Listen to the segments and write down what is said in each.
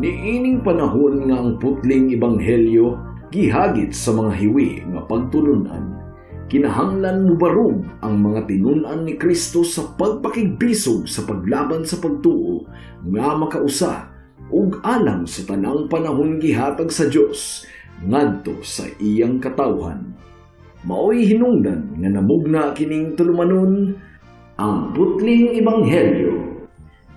Niining panahon nga ang putling ebanghelyo gihagit sa mga hiwi nga pagtulunan. Kinahanglan mo barog ang mga tinunan ni Kristo sa pagpakigbisog sa paglaban sa pagtuo nga makausa ug alang sa tanang panahon gihatag sa Dios ngadto sa iyang katawhan. Maoy hinungdan nga namugna kining tulumanon ang putling ebanghelyo.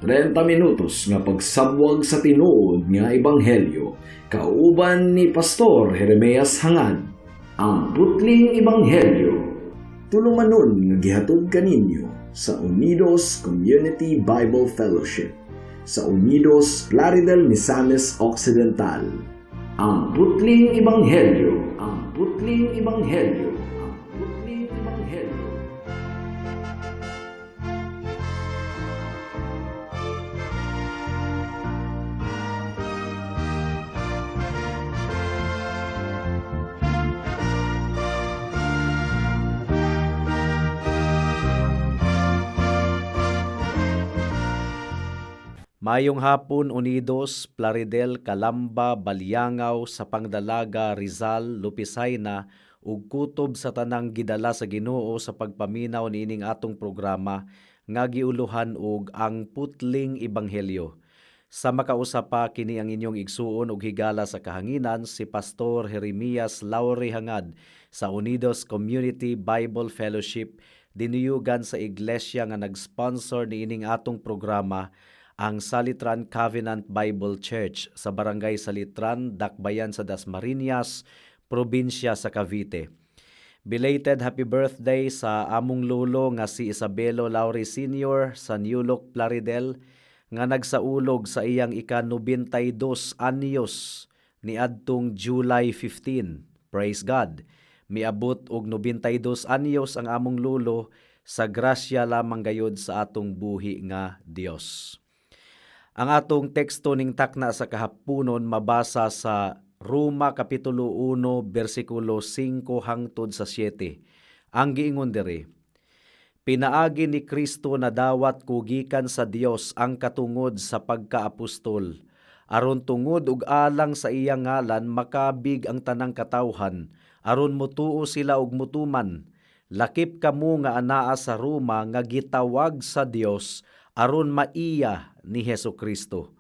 30 minutos nga pagsabwag sa tinuod nga ebanghelyo kauban ni Pastor Jeremias Hangad. Ang putling ebanghelyo tulumanon nga gihatod kaninyo sa Unidos Community Bible Fellowship sa Unidos Plaridel, Misamis Occidental. Ang putling ebanghelyo, ang putling ebanghelyo, ang putling ebanghelyo. Mayong hapon, Unidos, Plaridel, Calamba, Balyangaw, sa Pangdalaga, Rizal, Lupisayna, ug kutob sa tanang gidala sa Ginoo sa pagpaminaw niining atong programa nga giuluhan og ang putling ebanghelyo. Sa makausapa kini ang inyong igsuon ug higala sa kahanginan si Pastor Jeremias Lauri Hangad sa Unidos Community Bible Fellowship dinuyugan sa iglesia nga nag-sponsor niining atong programa, ang Salitran Covenant Bible Church sa Barangay Salitran, Dakbayan sa Dasmariñas, probinsya sa Cavite. Belated happy birthday sa among lolo nga si Isabelo Lauri Sr. sa New Look, Plaridel, nga nagsaulog sa iyang ika-92 anyos ni adtong July 15. Praise God. Miabot og 92 anyos ang among lolo sa grasya lamang gayud sa atong buhi nga Dios. Ang atong teksto ning takna sa kahaponon mabasa sa Roma Kapitulo 1, versikulo 5 hangtod sa 7. Ang giingon diri, pinaagi ni Kristo na dawat kugikan sa Dios ang katungod sa pagkaapostol, aron tungod ug alang sa iyang ngalan makabig ang tanang katawhan, aron motuo sila og mutuman. Lakip kamo nga anaa sa Roma nga gitawag sa Dios aron maiya ni Hesukristo.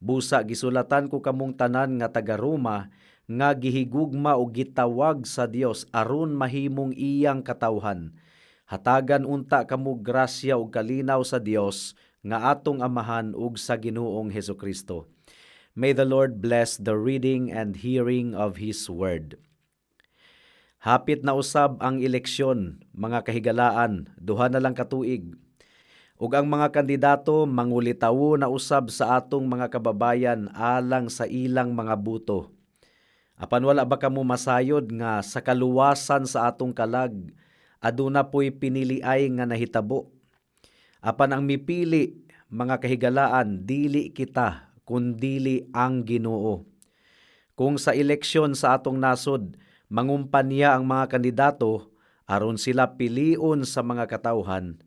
Busa gisulatan ko kamong tanan nga taga Roma nga gihigugma o gitawag sa Dios aron mahimong iyang katawhan. Hatagan unta kamo grasya ug kalinaw sa Dios nga atong Amahan ug sa Ginoong Hesukristo. May the Lord bless the reading and hearing of His word. Hapit na usab ang eleksyon, mga kahigalaan, duha na lang katuig. Ug ang mga kandidato mangulitawo na usab sa atong mga kababayan alang sa ilang mga buto. Apan wala ba kamo masayod nga sa kaluwasan sa atong kalag, aduna po'y piniliay nga nahitabo. Apan ang mipili, mga kahigalaan, dili kita, kundili ang Ginoo. Kung sa eleksyon sa atong nasod, mangumpanya ang mga kandidato, aron sila pilion sa mga katawhan,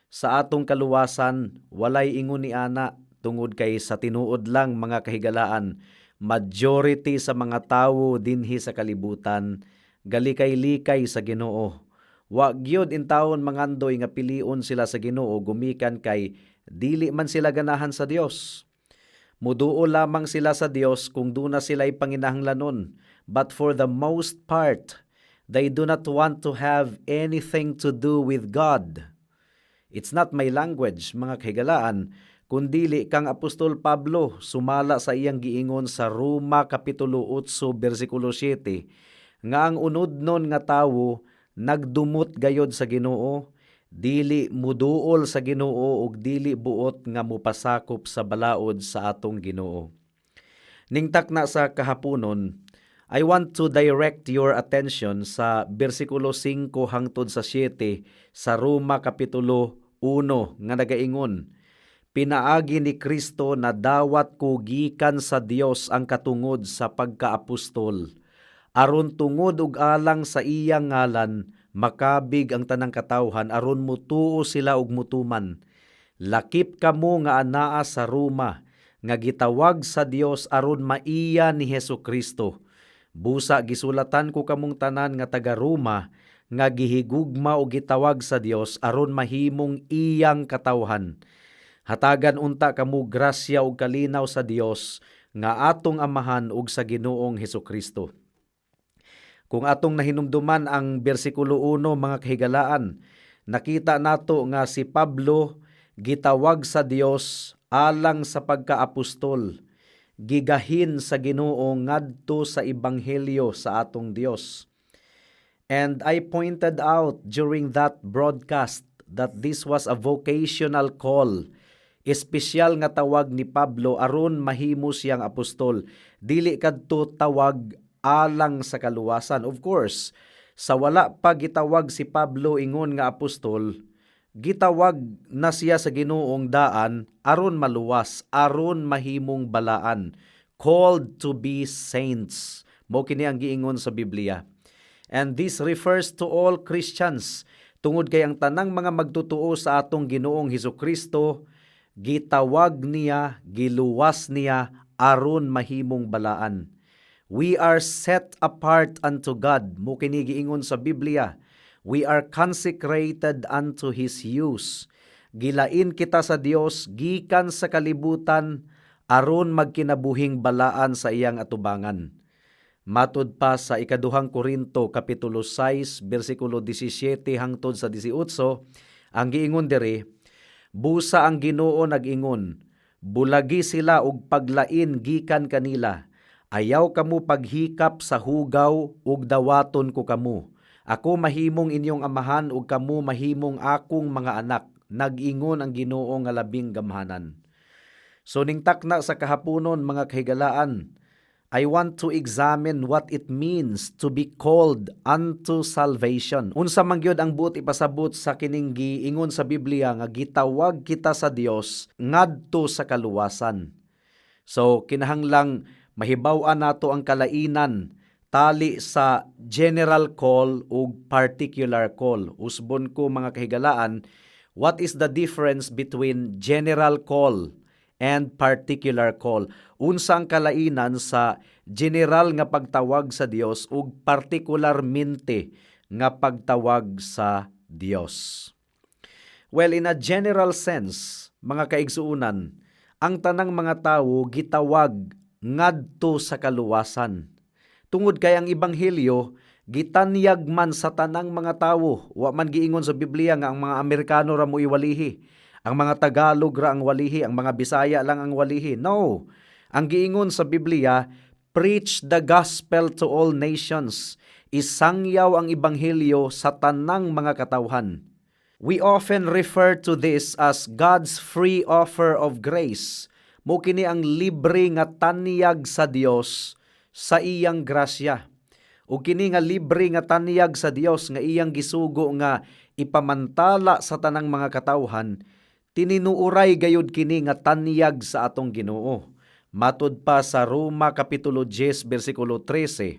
sa atong kaluwasan, walay ingon ni ana tungod kay sa tinuod lang mga kahigalaan, majority sa mga tawo dinhi sa kalibutan, galikay-likay sa Ginoo. Wa gyud intawon mangandoy nga pilion sila sa Ginoo gumikan kay dili man sila ganahan sa Dios. Muduo lamang sila sa Dios kung duna sila'y panginahanglanon, but for the most part, they do not want to have anything to do with God. It's not my language, mga kahigalaan, kundili kang Apostol Pablo sumala sa iyang giingon sa Roma Kapitulo 8, versikulo 7, nga ang unodnon nga tawo nagdumot gayod sa Ginoo, dili muduol sa Ginoo ug dili buot nga mupasakop sa balaod sa atong Ginoo. Ning takna sa kahaponon, I want to direct your attention sa versikulo 5 hangtod sa 7 sa Roma Kapitulo 1 nga nagaingon, pinaagi ni Kristo na dawat kugikan sa Dios ang katungod sa pagkaapostol, aron tungod ug alang sa iyang ngalan makabig ang tanang katawhan aron mutuo sila og mutuman. Lakip kamo nga anaa sa Roma nga gitawag sa Dios aron maiya ni Hesukristo. Busa gisulatan ko kamong tanan nga taga Roma nga gihigugma o gitawag sa Dios aron mahimong iyang katawhan. Hatagan unta kamo grasya ug kalinaw sa Dios nga atong amahan ug sa Ginoong Hesukristo. Kung atong nahinumduman ang bersikulo 1 mga kahigalaan, nakita nato nga si Pablo gitawag sa Dios alang sa pagkaapostol, gigahin sa Ginoo ngadto sa ebanghelyo sa atong Dios. And I pointed out during that broadcast that this was a vocational call. Espesyal nga tawag ni Pablo aron mahimo siyang apostol. Dili kadto tawag alang sa kaluwasan. Of course, sa wala pa gitawag si Pablo ingon nga apostol, gitawag na siya sa Ginoong daan aron maluwas, aron mahimong balaan. Called to be saints. Mao kini ang giingon sa Biblia. And this refers to all Christians. Tungod kay ang tanang mga magtutuo sa atong Ginoong Hesukristo, gitawag niya, giluwas niya, aron mahimong balaan. We are set apart unto God. Mo kini giingon sa Biblia. We are consecrated unto His use. Gilain kita sa Dios, gikan sa kalibutan, aron magkinabuhing balaan sa iyang atubangan. Matud pa sa ikaduhang Korinto, Kapitulo 6, versikulo 17 hangtod sa 18, ang giingon diri, busa ang Ginoo nag-ingon, bulagi sila og paglain gikan kanila, ayaw kamo paghikap sa hugaw ug dawaton ko kamo. Ako mahimong inyong amahan ug kamo mahimong akong mga anak, nag-ingon ang Ginoo nga labing gamhanan. So ning takna sa kahaponon mga kahigalaan, I want to examine what it means to be called unto salvation. Unsa man gyud ang buot ipasabot sa kining giingon sa Biblia nga gitawag kita sa Dios ngadto sa kaluwasan. So kinahanglang mahibaw-an nato ang kalainan tali sa general call ug particular call. Usbon ko mga kahigalaan, what is the difference between general call and particular call? Unsa ang kalainan sa general nga pagtawag sa Dios ug partikularmente nga pagtawag sa Dios? Well, in a general sense, mga kaigsuunan, ang tanang mga tawo gitawag ngadto sa kaluwasan. Tungod kay ang ebanghelyo gitanyag man sa tanang mga tawo. Wa man giingon sa Biblia nga ang mga Amerikano ra mo iwalihi, ang mga Tagalog ra ang walihi, ang mga Bisaya lang ang walihi. No. Ang giingon sa Biblia, preach the gospel to all nations. Isangyaw ang ebanghelyo sa tanang mga katawhan. We often refer to this as God's free offer of grace. Mo kini ang libre nga tanyag sa Dios sa iyang grasya. O kini nga libre nga tanyag sa Dios nga iyang gisugo nga ipamantala sa tanang mga katawhan, tininuuray gayud kini nga tanyag sa atong Ginoo. Matud pa sa Roma Kapitulo 10, versikulo 13,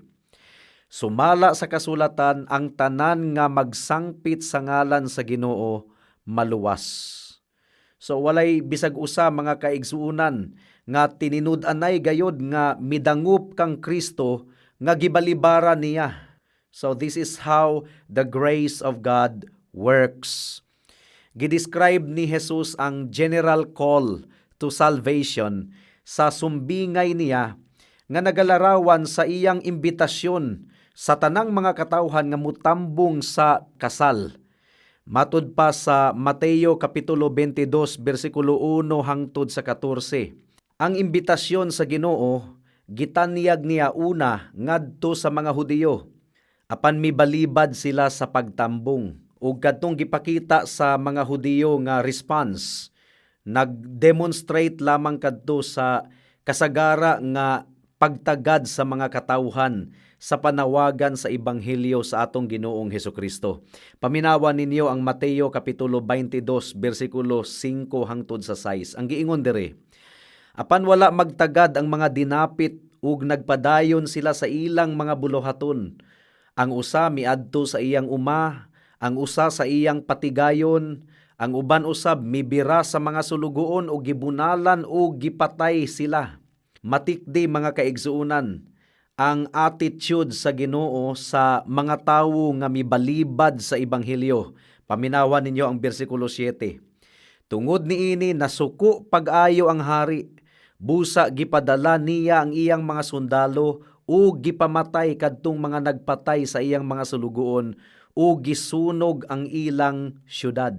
sumala sa kasulatan ang tanan nga magsangpit sa ngalan sa Ginoo maluwas. So walay bisag usa mga kaigsuunan nga tininud-anay gayud nga midangup kang Kristo nga gibalibara niya. So this is how the grace of God works. Gidescribe ni Jesus ang general call to salvation sa sumbingay niya nga nagalarawan sa iyang imbitasyon sa tanang mga katawhan nga mutambong sa kasal. Matud pa sa Mateo Kapitulo 22, versikulo 1 hangtod sa 14. Ang imbitasyon sa Ginoo, gitanyag niya una ngadto sa mga Hudiyo, apan mibalibad sila sa pagtambong. Ug kadtong gipakita sa mga Hudiyo nga response, nag-demonstrate lamang kadto sa kasagara nga pagtagad sa mga katawhan sa panawagan sa ebanghelyo sa atong Ginoong Hesukristo. Paminawan ninyo ang Mateo Kapitulo 22, versikulo 5 hangtod sa 6. Ang giingon diri, apan wala magtagad ang mga dinapit ug nagpadayon sila sa ilang mga bulohaton. Ang usa miadto sa iyang uma, ang usa sa iyang patigayon, Ang uban usab mibira sa mga sulugoon o gibunalan o gipatay sila. Matikdi mga kaigsuunan ang attitude sa Ginoo sa mga tawo nga mibalibad sa ebanghelyo. Paminawan ninyo ang bersikulo 7. Tungod niini nasuko pag-ayo ang hari, busa gipadala niya ang iyang mga sundalo o gipamatay kadtong mga nagpatay sa iyang mga sulugoon o gisunog ang ilang syudad.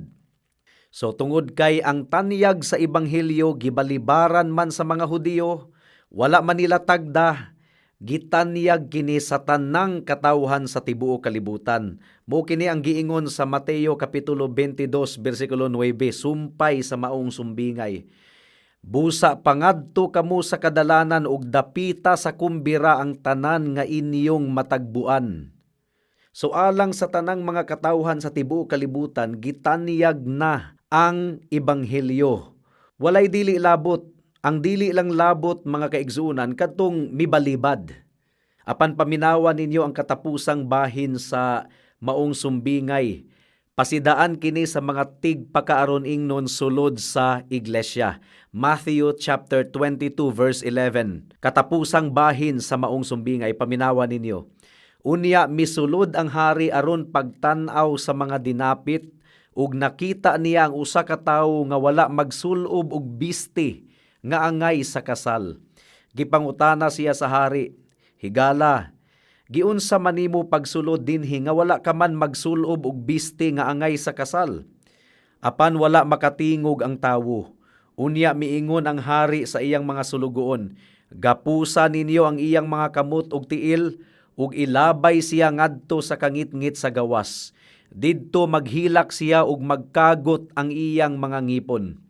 So tungod kay ang tanyag sa ebanghelyo gibalibaran man sa mga Hudiyo, wala man nila tagda, gitanyag kini sa tanang katawhan sa tibuok kalibutan. Mo kini ang giingon sa Mateo kapitulo 22 bersikulo 9, sumpay sa maong sumbingay. Busa pangadto kamo sa kadalanan ug dapita sa kumbira ang tanan nga inyong matagbuan. So alang sa tanang mga katawhan sa tibuok kalibutan, gitanyag na ang ebanghelyo. Walay dili labot. Ang dili lang labot mga kaigsuunan kadtong mibalibad. Apan paminawan ninyo ang katapusang bahin sa maong sumbingay. Pasidaan kini sa mga tigpakaaron ingnon sulod sa iglesia. Matthew chapter 22 verse 11. Katapusang bahin sa maong sumbingay, paminawan ninyo. Unya misulod ang hari aron pagtan-aw sa mga dinapit ug nakita niya ang usa ka tawo nga wala magsulob og bisti nga angay sa kasal. Gipangutana siya sa hari, "Higala, giunsa man nimo pagsulod dinhi nga wala ka man magsulob og bisti nga angay sa kasal?" Apan wala makatingog ang tawo. Unya miingon ang hari sa iyang mga sulugoon, "Gapusa ninyo ang iyang mga kamot ug tiil ug ilabay siya ngadto sa kangitngit sa gawas. Didto maghilak siya ug magkagot ang iyang mga ngipon."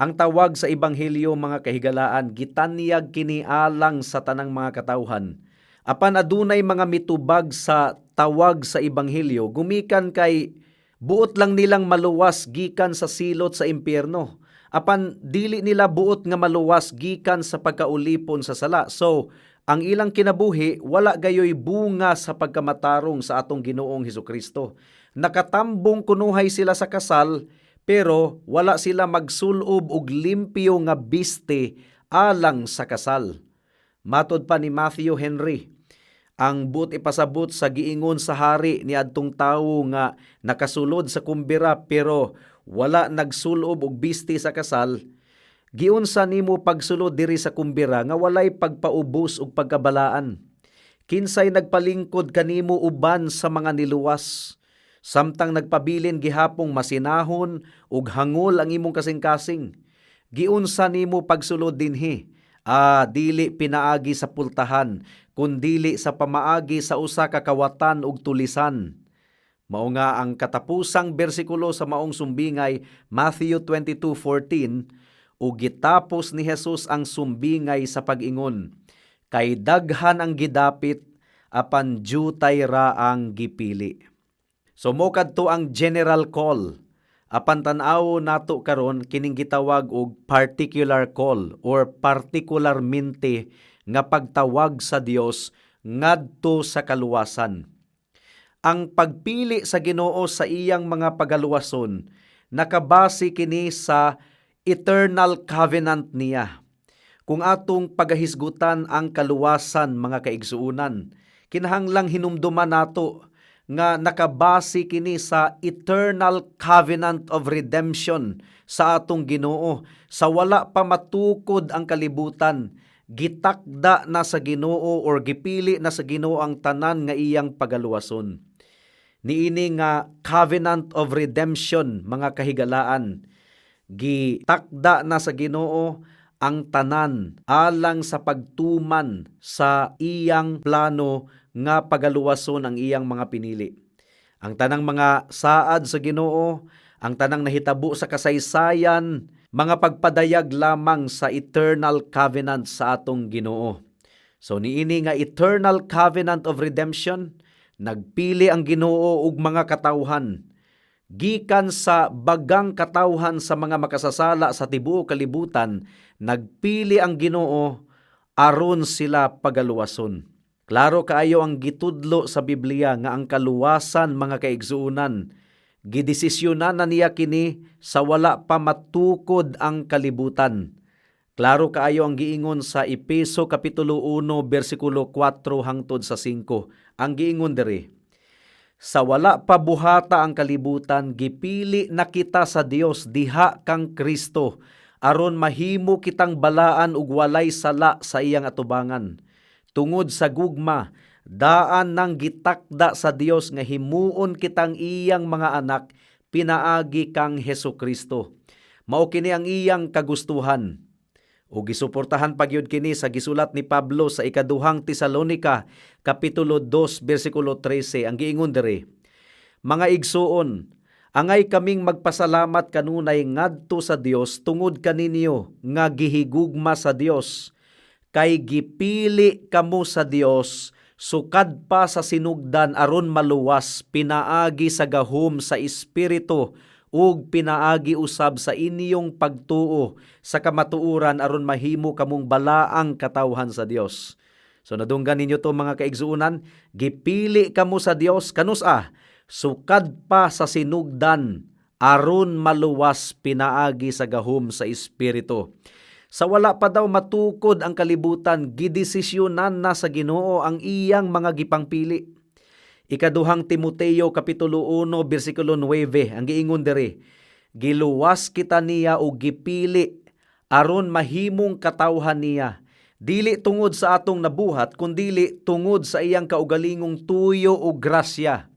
Ang tawag sa ebanghelyo mga kahigalaan, gitanyag kini alang sa tanang mga katawhan. Apan adunay mga mitubag sa tawag sa ebanghelyo, gumikan kay buot lang nilang maluwas gikan sa silot sa impyerno. Apan dili nila buot nga maluwas gikan sa pagkaulipon sa sala. So, ang ilang kinabuhi wala gayoy bunga sa pagkamatarong sa atong Ginoong Hesukristo. Nakatambong kunuhay sila sa kasal, pero wala sila magsulob og limpyo nga biste alang sa kasal. Matod pa ni Matthew Henry, ang buot ipasabot sa giingon sa hari ni adtong tawo nga nakasulod sa kumbira pero wala nagsulob og biste sa kasal, giunsa nimo pagsulod diri sa kumbira nga walay pagpaubos og pagkabalaan? Kinsay nagpalingkod kanimo uban sa mga niluwas? Samtang nagpabilin gihapong masinahon ug hangol ang imong kasing-kasing. Giunsa nimo pagsulod dinhi? Dili pinaagi sa pultahan, kundili sa pamaagi sa usa ka kawatan ug tulisan. Mao nga ang katapusang bersikulo sa maong sumbingay, Matthew 22:14, ug gitapos ni Jesus ang sumbingay sa pag-ingon, "Kay daghan ang gidapit, apan diutay ra ang gipili." So mo kadto ang general call. Apan tan-aw nato karon kining gitawag og particular call or partikularmente nga pagtawag sa Dios ngadto sa kaluwasan. Ang pagpili sa Ginoo sa iyang mga pagaluwason nakabase kini sa eternal covenant niya. Kung atong pagahisgutan ang kaluwasan mga kaigsuunan, kinahanglang hinumduman nato nga nakabase kini sa eternal covenant of redemption sa atong Ginoo. Sa wala pa matukod ang kalibutan, gitakda na sa Ginoo or gipili na sa Ginoo ang tanan nga iyang pagaluwason. Niini nga covenant of redemption mga kahigalaan, gitakda na sa Ginoo ang tanan alang sa pagtuman sa iyang plano nga pagaluwason ang iyang mga pinili. Ang tanang mga saad sa Ginoo, ang tanang nahitabo sa kasaysayan, mga pagpadayag lamang sa eternal covenant sa atong Ginoo. So niini nga eternal covenant of redemption, nagpili ang Ginoo og mga katawhan gikan sa bagang katawhan sa mga makasasala sa tibuok kalibutan, nagpili ang Ginoo aron sila pagaluwason. Klaro kaayo ang gitudlo sa Biblia nga ang kaluwasan mga kaigsuunan Gidesisyonan na niya kini sa wala pa matukod ang kalibutan. Klaro kaayo ang giingon sa Efeso Kapitulo 1, versikulo 4 hangtod sa 5. Ang giingon diri, sa wala pa buhata ang kalibutan, gipili na kita sa Dios diha kang Kristo, aron mahimo kitang balaan ug walay sala sa iyang atubangan. Tungod sa gugma, daan nang gitakda sa Dios nga himuon kitang iyang mga anak, pinaagi kang Hesukristo. Mao kini ang iyang kagustuhan. O gisuportahan pagyud kini sa gisulat ni Pablo sa ikaduhang Tesalonica, Kapitulo 2, versikulo 13. Ang giingon diri, mga igsuon, angay kaming magpasalamat kanunay ngadto sa Dios tungod kaninyo nga gihigugma sa Dios. Kay gipili kamo sa Dios, sukad pa sa sinugdan aron maluwas, pinaagi sa gahom sa Espiritu, ug pinaagi usab sa inyong pagtuo sa kamatuoran aron mahimo kamong balaang katawhan sa Dios. So nadunggan ninyo to mga kaigsuunan, gipili kamo sa Dios kanus-a, sukad pa sa sinugdan aron maluwas, pinaagi sa gahom sa Espiritu. Sa wala pa daw matukod ang kalibutan, gidesisyonan na sa Ginoo ang iyang mga gipangpili. Ikaduhang Timoteo Kapitulo 1, versikulo 9, ang giingon diri, giluwas kita niya o gipili, aron mahimong katawhan niya, dili tungod sa atong nabuhat, kundili tungod sa iyang kaugalingong tuyo o grasya.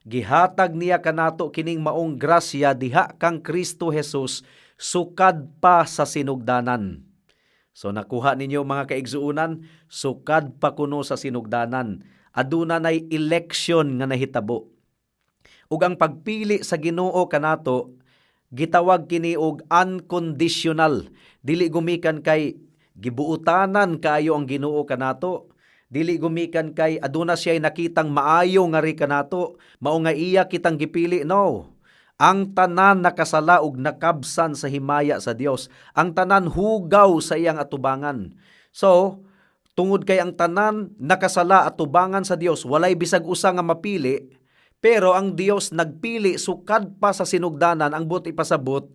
Gihatag niya kanato kining maong grasya diha kang Kristo Jesus, sukad pa sa sinugdanan. So nakuha ninyo mga kaigsuunan, sukad pa kuno sa sinugdanan. Aduna nay election nga nahitabo. Ug ang pagpili sa Ginoo kanato, gitawag kini og unconditional. Dili gumikan kay gibuutanan kaayo ang Ginoo kanato. Dili gumikan kay aduna siya'y nakitang maayo nga ri kanato, mao nga iya kitang gipili. No. Ang tanan nakasala ug nakabsan sa himaya sa Dios. Ang tanan hugaw sa iyang atubangan. So, tungod kay ang tanan nakasala at tubangan sa Dios, walay bisag usa nga mapili, pero ang Dios nagpili sukad pa sa sinugdanan. Ang buot ipasabot,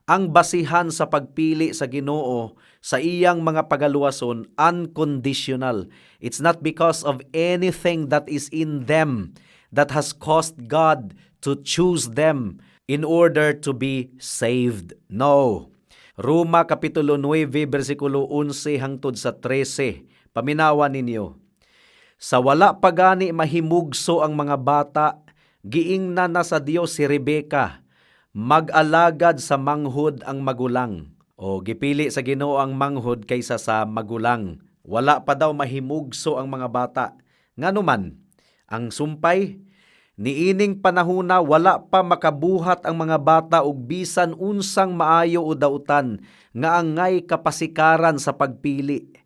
ang basihan sa pagpili sa Ginoo sa iyang mga pagaluwason, unconditional. It's not because of anything that is in them that has caused God to choose them in order to be saved. No. Roma Kapitulo 9, versikulo 11 hangtod sa 13. Paminawan ninyo, sa wala pa gani mahimugso ang mga bata, giingnan na sa Dios si Rebeka, mag-alagad sa manghod ang magulang. O gipili sa Ginoo ang manghod kaysa sa magulang. Wala pa daw mahimugso ang mga bata. Nganuman, ang sumpay, niining panahuna wala pa makabuhat ang mga bata og bisan unsang maayo o dautan nga angay kapasikaran sa pagpili.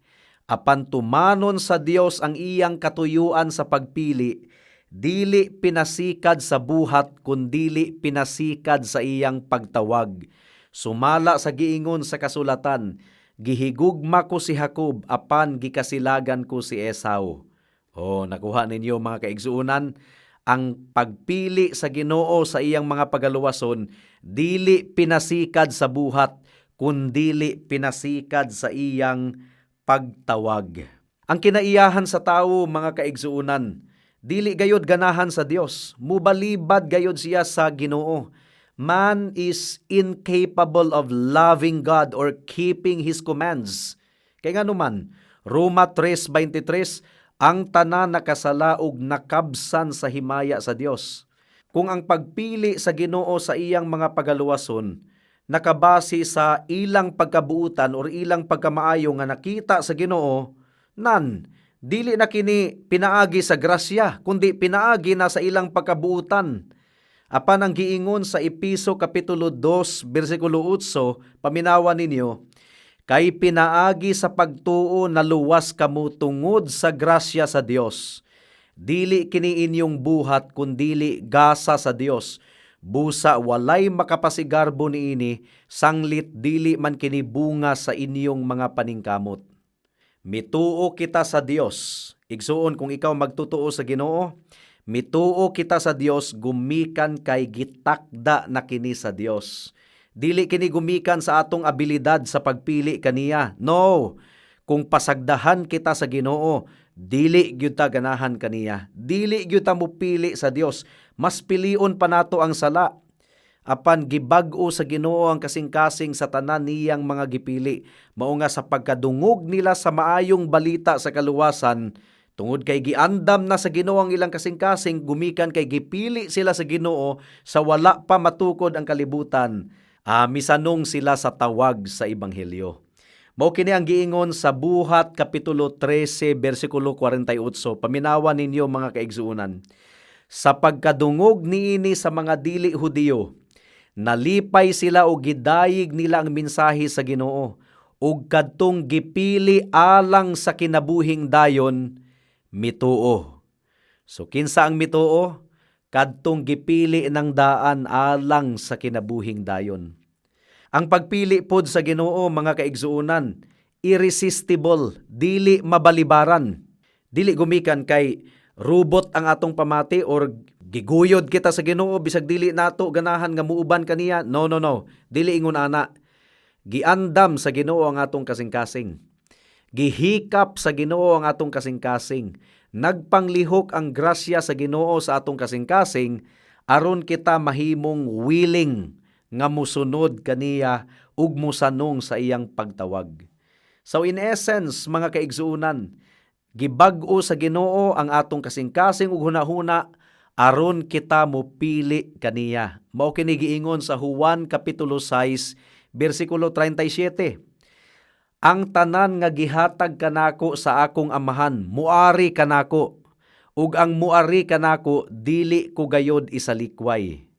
Apan tumanon sa Dios ang iyang katuyuan sa pagpili, dili pinasikad sa buhat kundili pinasikad sa iyang pagtawag. Sumala sa giingon sa kasulatan, gihigugma ko si Jacob apan gikasilagan ko si Esau. O nakuha ninyo mga kaigsuunan, ang pagpili sa Ginoo sa iyang mga pagaluwason, dili pinasikad sa buhat kundili pinasikad sa iyang pagtawag. Ang kinaiyahan sa tawo mga kaigsuunan, dili gayod ganahan sa Dios, mubalibad gayod siya sa Ginoo. Man is incapable of loving God or keeping His commands. Kaya nga naman, Roma 3:23, ang tanan nakasala ug nakabsan sa himaya sa Dios. Kung ang pagpili sa Ginoo sa iyang mga pagaluwason nakabase sa ilang pagkabuutan or ilang pagkamaayo nga nakita sa Ginoo, dili na kini pinaagi sa grasya, kundi pinaagi na sa ilang pagkabuutan. Apan ang giingon sa Efeso Kapitulo 2, versikulo 8, paminawan ninyo, kay pinaagi sa pagtuo na luwas kamo tungod sa grasya sa Dios. Dili kini inyong buhat kundili gasa sa Dios. Busa walay makapasigarbo niini, sanglit dili man kini bunga sa inyong mga paningkamot. Mituo kita sa Dios. Igsuon kung ikaw magtutuo sa Ginoo, Mituo kita sa Dios gumikan kay gitakda na kini sa Dios. Dili kini gumikan sa atong abilidad sa pagpili kaniya. No. Kung pasagdahan kita sa Ginoo, dili gyud ta ganahan kaniya. Dili gyud ta mupili sa Dios. Mas pilion pa nato ang sala. Apan gibag-o sa Ginoo ang kasing-kasing sa tanan niyang mga gipili. Mao nga sa pagkadungog nila sa maayong balita sa kaluwasan, tungod kay giandam na sa Ginoo ang ilang kasing-kasing, gumikan kay gipili sila sa Ginoo sa wala pa matukod ang kalibutan. Misanong sila sa tawag sa Ebanghelyo. Mao kini ang giingon sa Buhat Kapitulo 13 versikulo 48. Paminawan ninyo mga kaigsuonan. Sa pagkadungog niini sa mga dili Hudiyo, nalipay sila o gidayig nila ang mensahe sa Ginoo, ug kadtong gipili alang sa kinabuhing dayon, mituo. So kinsa ang mituo? Kadtong gipili ng daan alang sa kinabuhing dayon. Ang pagpili pod sa Ginoo mga kaigsuonan, irresistible, dili mabalibaran. Dili gumikan kay robot ang atong pamati or giguyod kita sa Ginoo bisag dili nato ganahan nga muuban kaniya. No. Dili ingon ana. Giandam sa Ginoo ang atong kasing-kasing. Gihikap sa Ginoo ang atong kasing-kasing. Nagpanglihok ang grasya sa Ginoo sa atong kasing-kasing aron kita mahimong willing nga musunod kaniya ug musanong sa iyang pagtawag. So in essence, mga kaigsuonan, gibag-o sa Ginoo ang atong kasing-kasing ug hunahuna aron kita mopili kaniya. Mao kini giingon sa Juan Kapitulo 6 versikulo 37. Ang tanan nga gihatag kanako sa akong amahan, muari kanako, ug ang muari kanako dili ko gayod isalikway.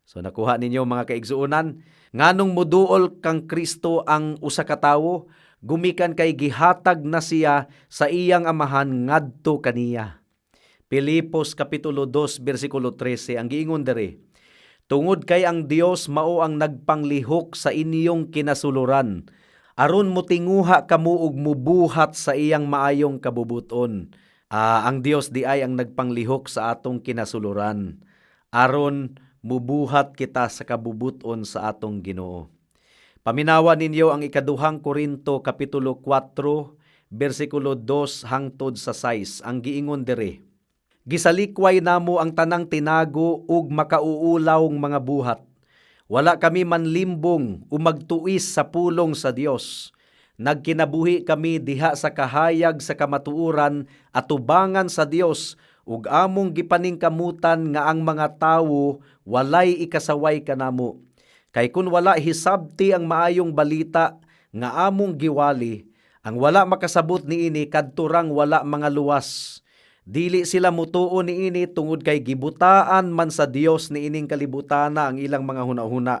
So nakuha ninyo mga kaigsuonan, nganong moduol kang Kristo ang usa ka tawo, gumikan kay gihatag na siya sa iyang amahan ngadto kaniya. Pilipos Kapitulo 2 versikulo 13 ang giingon dere, tungod kay ang Dios mao ang nagpanglihok sa inyong kinasuluran, aron motinguha kamo ug mubuhat sa iyang maayong kabubuton. Ang Dios di ay ang nagpanglihok sa atong kinasuluran, aron mubuhat kita sa kabubuton sa atong Ginoo. Paminawa ninyo ang ikaduhang Korinto Kapitulo 4 versikulo 2 hangtod sa 6 ang giingon dere, gisalikway namo ang tanang tinago ug makauulawng mga buhat. Wala kami manlimbong o magtuis sa pulong sa Dios. Nagkinabuhi kami diha sa kahayag sa kamatuoran at tubangan sa Dios ug among gipaningkamutan nga ang mga tawo walay ikasaway kanamo. Kay kun wala hisabti ang maayong balita nga among giwali, ang wala makasabot niini kadturang wala mga luwas. Dili sila mutuo niini tungod kay gibutaan man sa Dios niining kalibutana ang ilang mga hunahuna.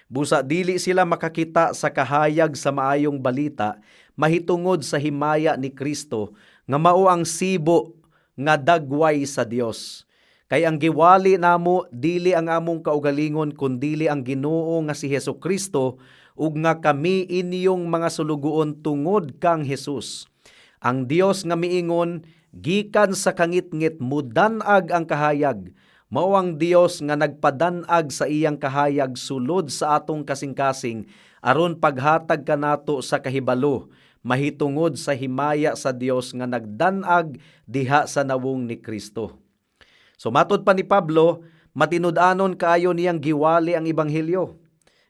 Busa dili sila makakita sa kahayag sa maayong balita mahitungod sa himaya ni Kristo nga mao ang sibo nga dagway sa Dios. Kay ang giwali namo dili ang among kaugalingon kundili ang Ginoo nga si Hesukristo ug nga kami inyong mga sulugoon tungod kang Hesus. Ang Dios nga miingon gikan sa kangitngit mudanag ang kahayag. Mao ang Dios nga nagpadanag sa iyang kahayag sulod sa atong kasing-kasing aron paghatag kanato sa kahibalo mahitungod sa himaya sa Dios nga nagdanag diha sa nawong ni Kristo. So matod pa ni Pablo, matinud-anon kaayo niyang giwali ang ebanghelyo.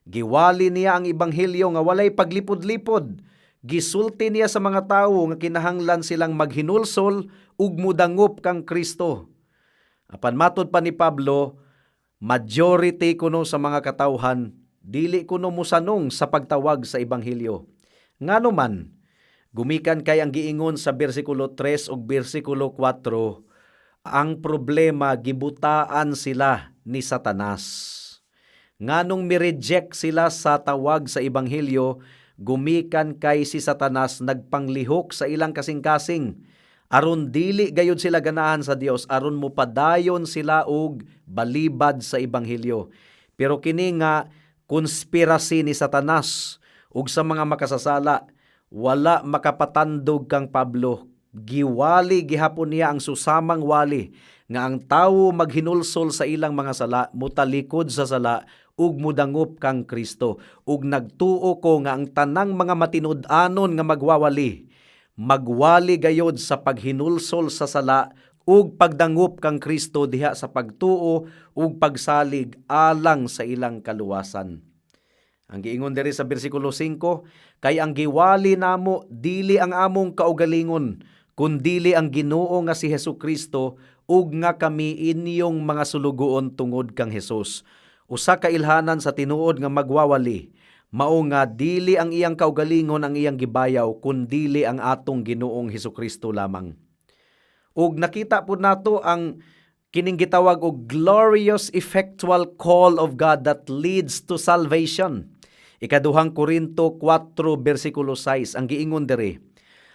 Giwali niya ang ebanghelyo nga walay paglipod-lipod. Gisulti niya sa mga tawo nga kinahanglan silang maghinulsol ug mudangop kang Kristo. Apan matod pa ni Pablo, majority kuno sa mga katawhan dili kuno musanong sa pagtawag sa ebanghelyo. Ngano man, gumikan kay ang giingon sa bersikulo 3 ug bersikulo 4, ang problema gibutaan sila ni Satanas. Nganong mi-reject sila sa tawag sa ebanghelyo, gumikan kay si Satanas nagpanglihok sa ilang kasing-kasing aron dili gayud sila ganahan sa Dios, aron mopadayon sila og balibad sa ebanghelyo. Pero kini nga konspirasi ni Satanas ug sa mga makasasala, wala makapatandog kang Pablo. Giwali gihapon niya ang susamang wali nga ang tawo maghinulsol sa ilang mga sala, mutalikod sa sala, ug mudangop kang Kristo. Ug nagtuo ko nga ang tanang mga matinud-anon nga magwali gayod sa paghinulsol sa sala ug pagdangop kang Kristo diha sa pagtuo ug pagsalig alang sa ilang kaluwasan. Ang giingon diri sa bersikulo 5, kay ang giwali namo dili ang among kaugalingon, kundili ang Ginoo nga si Hesukristo ug nga kami inyong mga sulugoon tungod kang Hesus. Usa ka ilhanan sa tinuod nga magwawali, mao nga dili ang iyang kaugalingon ang iyang gibayaw, kundili ang atong Ginoong Hesukristo lamang. Ug nakita po nato ang kining gitawag og glorious effectual call of God that leads to salvation. Ikaduhang Korinto 4 bersikulo 6 ang giingon diri,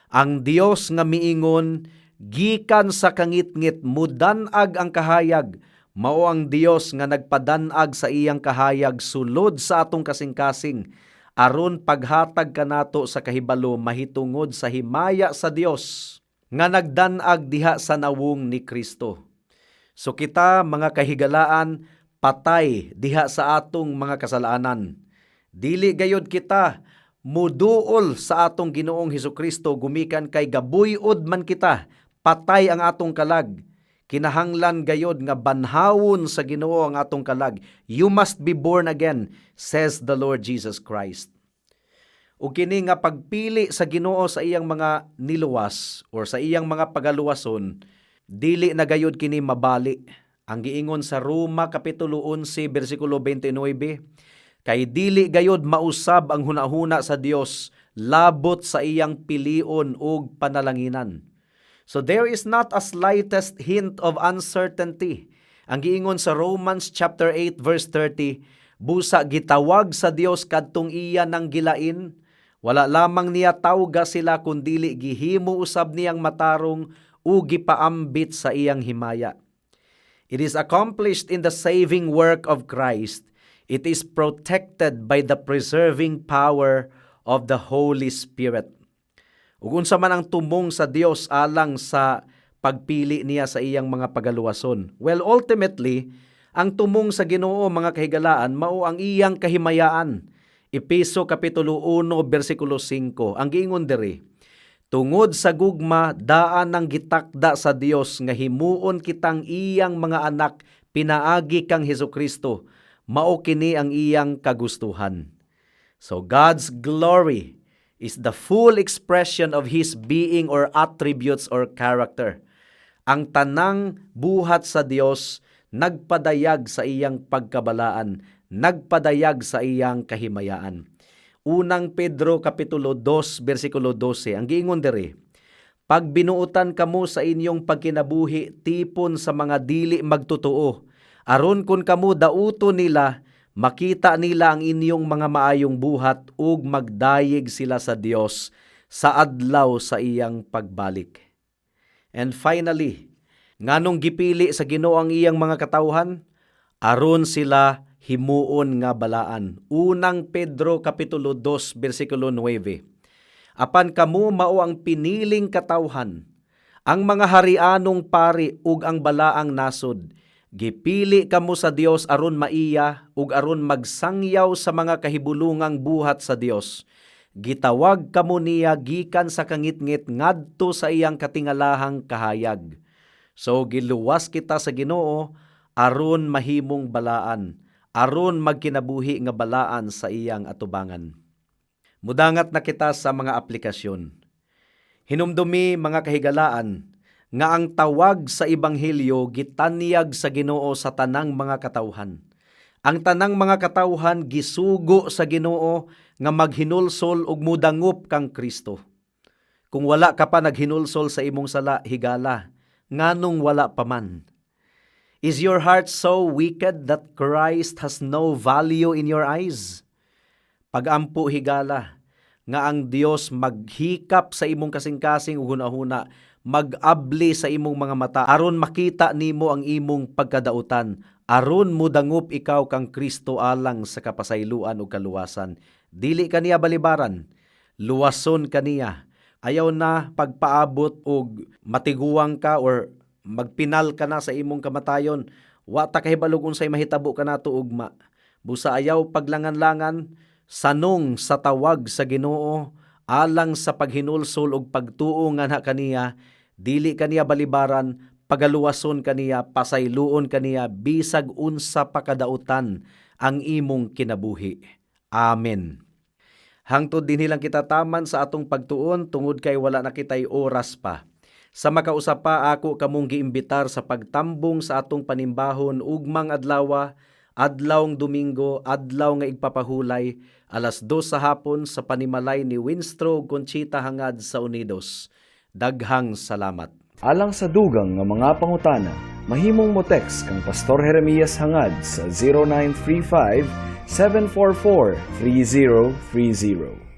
ang Dios nga miingon gikan sa kangitngit mudanag ang kahayag, mao ang Dios nga nagpadanag sa iyang kahayag sulod sa atong kasing-kasing, aron paghatag kanato sa kahibalo mahitungod sa himaya sa Dios nga nagdanag diha sa nawong ni Kristo. So kita mga kahigalaan, patay diha sa atong mga kasalanan. Dili gayod kita muduol sa atong Ginoong Hesukristo, gumikan kay gabuyod man kita, patay ang atong kalag. Kinahanglan gayod nga banhawon sa Ginoo ang atong kalag. You must be born again, says the Lord Jesus Christ. O kini nga pagpili sa Ginoo sa iyang mga niluwas or sa iyang mga pagaluwason, dili na gayud kini mabali. Ang giingon sa Roma kapitulo 11 bersikulo 29, kay dili gayud mausab ang hunahuna sa Dios labot sa iyang pilion ug panalanginan. So there is not a slightest hint of uncertainty. Ang giingon sa Romans chapter 8 verse 30, busa gitawag sa Dios kadtong iya nang gilain, wala lamang niya tawga sila kundili gihimo usab niyang matarong o gipaambit sa iyang himaya. It is accomplished in the saving work of Christ. It is protected by the preserving power of the Holy Spirit. Ug unsa man ang tumong sa Dios alang sa pagpili niya sa iyang mga pagaluwason? Well, ultimately, ang tumong sa Ginoo mga kahigalaan mao ang iyang kahimayaan. Efeso kapitulo 1 bersikulo 5. Ang giingon diri, tungod sa gugma daan ang gitakda sa Dios nga himuon kitang iyang mga anak pinaagi kang Hesukristo, mao kini ang iyang kagustuhan. So God's glory is the full expression of His being or attributes or character. Ang tanang buhat sa Dios nagpadayag sa iyang pagkabalaan, nagpadayag sa iyang kahimayaan. Unang Pedro kapitulo 2 bersikulo 12 ang giingon diri, pag binuutan kamo sa inyong pagkinabuhi tipon sa mga dili magtotoo, aron kun kamo dauto nila, makita nila ang inyong mga maayong buhat ug magdayeg sila sa Dios sa adlaw sa iyang pagbalik. And finally, nganong gipili sa Ginoo ang iyang mga katawhan? Aron sila himuon nga balaan. Unang Pedro kapitulo 2 bersikulo 9. Apan kamo mao ang piniling katawhan, ang mga harianong pari ug ang balaang nasod. Gipili kamo sa Dios aron maiya ug aron magsangyaw sa mga kahibulungang buhat sa Dios. Gitawag kamo niya gikan sa kangitngit ngadto sa iyang katingalahang kahayag. So giluwas kita sa Ginoo aron mahimong balaan, aron magkinabuhi nga balaan sa iyang atubangan. Mudangat na kita sa mga aplikasyon. Hinumdumi mga kahigalaan nga ang tawag sa ebanghelyo gitanyag sa Ginoo sa tanang mga katawhan. Ang tanang mga katawhan gisugo sa Ginoo nga maghinulsol ug mudangop kang Kristo. Kung wala ka pa naghinulsol sa imong sala, higala, nganong wala pa man. Is your heart so wicked that Christ has no value in your eyes? Pagampo higala, nga ang Dios maghikap sa imong kasing-kasing ug hunahuna, mag-abli sa imong mga mata, aron makita nimo ang imong pagkadautan, aron mudangop ikaw kang Kristo alang sa kapasayloan ug kaluwasan. Dili kaniya balibaran, luwason kaniya. Ayaw na pagpaabot og matiguang ka or magpinal ka na sa imong kamatayon, wa ta kahibalog unsay mahitabo kanato ugma. Busa ayaw paglangan-langan, sanong sa tawag sa Ginoo, alang sa paghinulsol og pagtuo nga na kaniya, dili kaniya balibaran, pagaluwason kaniya, pasayloon kaniya, bisag unsa pa kadautan ang imong kinabuhi. Amen. Hangtod din hilang kita taman sa atong pagtuon tungod kay wala na kitay oras pa. Sa makausap pa ako kamong giimbitar sa pagtambong sa atong panimbahon ugmang adlaw, adlawng Domingo, adlaw nga igpapahulay, alas 2 sa hapon sa panimalay ni Winstro ug Conchita hangad sa Unidos. Daghang salamat. Alang sa dugang nga mga pangutana, mahimong mo text kang Pastor Jeremias hangad sa 0935 744 3030.